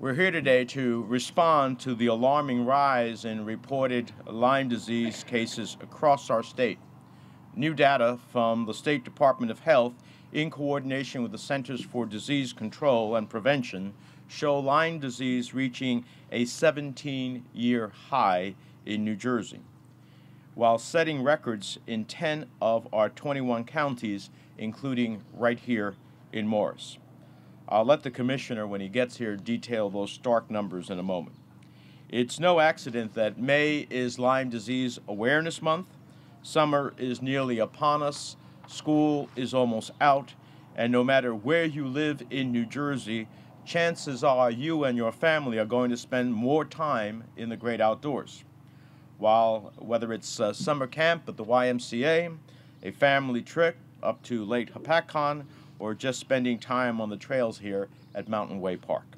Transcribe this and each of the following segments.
We're here today to respond to the alarming rise in reported Lyme disease cases across our state. New data from the State Department of Health, in coordination with the Centers for Disease Control and Prevention, show Lyme disease reaching a 17-year high in New Jersey, while setting records in 10 of our 21 counties, including right here in Morris. I'll let the Commissioner, when he gets here, detail those stark numbers in a moment. It's no accident that May is Lyme Disease Awareness Month, summer is nearly upon us, school is almost out, and no matter where you live in New Jersey, chances are you and your family are going to spend more time in the great outdoors. Whether it's summer camp at the YMCA, a family trip up to Lake Hopatcong, or just spending time on the trails here at Mountain Way Park.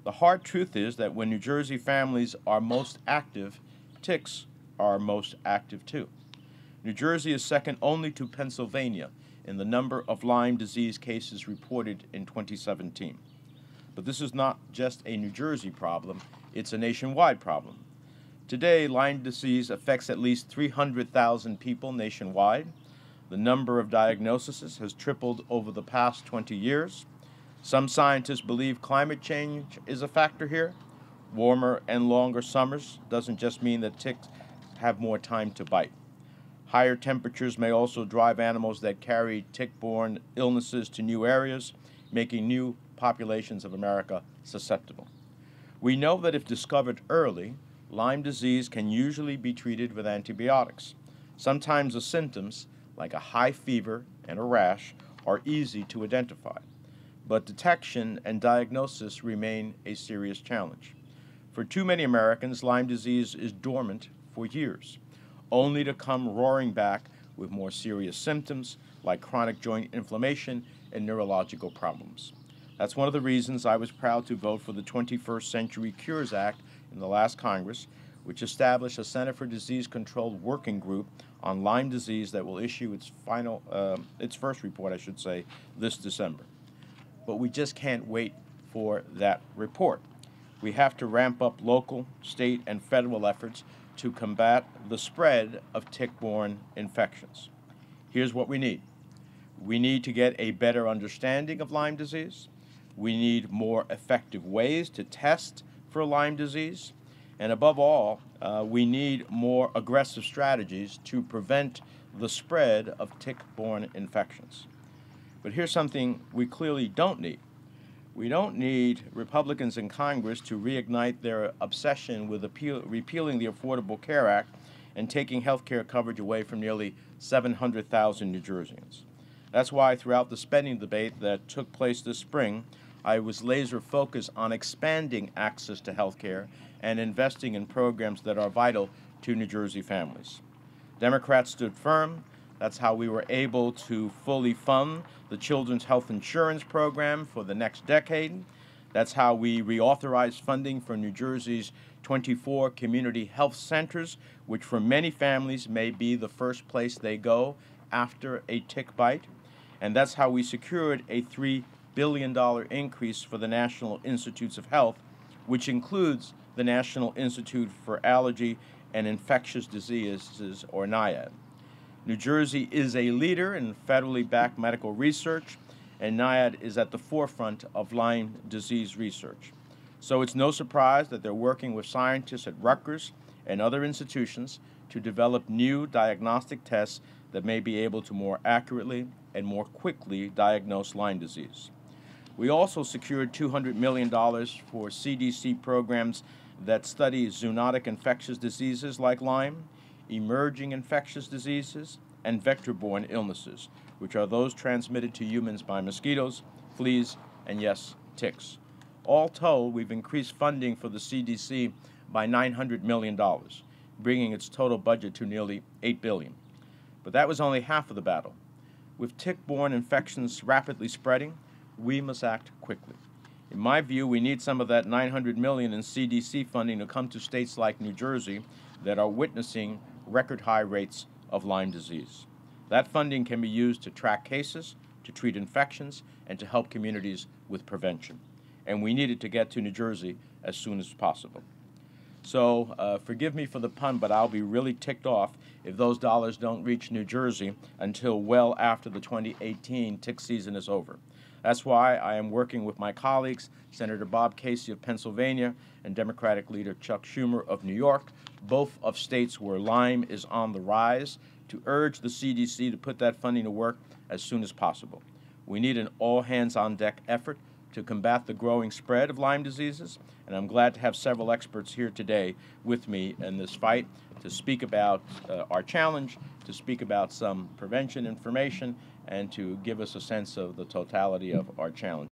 The hard truth is that when New Jersey families are most active, ticks are most active too. New Jersey is second only to Pennsylvania in the number of Lyme disease cases reported in 2017. But this is not just a New Jersey problem, it's a nationwide problem. Today, Lyme disease affects at least 300,000 people nationwide. The number of diagnoses has tripled over the past 20 years. Some scientists believe climate change is a factor here. Warmer and longer summers doesn't just mean that ticks have more time to bite. Higher temperatures may also drive animals that carry tick-borne illnesses to new areas, making new populations of America susceptible. We know that if discovered early, Lyme disease can usually be treated with antibiotics. Sometimes the symptoms, like a high fever and a rash, are easy to identify. But detection and diagnosis remain a serious challenge. For too many Americans, Lyme disease is dormant for years, only to come roaring back with more serious symptoms like chronic joint inflammation and neurological problems. That's one of the reasons I was proud to vote for the 21st Century Cures Act in the last Congress, which established a Center for Disease Control working group on Lyme disease that will issue its first report, this December. But we just can't wait for that report. We have to ramp up local, state, and federal efforts to combat the spread of tick-borne infections. Here's what we need. We need to get a better understanding of Lyme disease. We need more effective ways to test for Lyme disease. And above all, we need more aggressive strategies to prevent the spread of tick-borne infections. But here's something we clearly don't need. We don't need Republicans in Congress to reignite their obsession with repealing the Affordable Care Act and taking health care coverage away from nearly 700,000 New Jerseyans. That's why throughout the spending debate that took place this spring, I was laser focused on expanding access to health care and investing in programs that are vital to New Jersey families. Democrats stood firm. That's how we were able to fully fund the Children's Health Insurance Program for the next decade. That's how we reauthorized funding for New Jersey's 24 community health centers, which for many families may be the first place they go after a tick bite. And that's how we secured a $3 billion increase for the National Institutes of Health, which includes the National Institute for Allergy and Infectious Diseases, or NIAID. New Jersey is a leader in federally backed medical research, and NIAID is at the forefront of Lyme disease research. So it's no surprise that they're working with scientists at Rutgers and other institutions to develop new diagnostic tests that may be able to more accurately and more quickly diagnose Lyme disease. We also secured $200 million for CDC programs that study zoonotic infectious diseases like Lyme, emerging infectious diseases, and vector-borne illnesses, which are those transmitted to humans by mosquitoes, fleas, and yes, ticks. All told, we've increased funding for the CDC by $900 million, bringing its total budget to nearly $8 billion. But that was only half of the battle. With tick-borne infections rapidly spreading, we must act quickly. In my view, we need some of that $900 million in CDC funding to come to states like New Jersey that are witnessing record high rates of Lyme disease. That funding can be used to track cases, to treat infections, and to help communities with prevention. and we needed to get to New Jersey as soon as possible. So forgive me for the pun, but I'll be really ticked off if those dollars don't reach New Jersey until well after the 2018 tick season is over. That's why I am working with my colleagues, Senator Bob Casey of Pennsylvania and Democratic leader Chuck Schumer of New York, both of states where Lyme is on the rise, to urge the CDC to put that funding to work as soon as possible. We need an all-hands-on-deck effort to combat the growing spread of Lyme diseases, and I'm glad to have several experts here today with me in this fight to speak about our challenge, to speak about some prevention information, and to give us a sense of the totality of our challenge.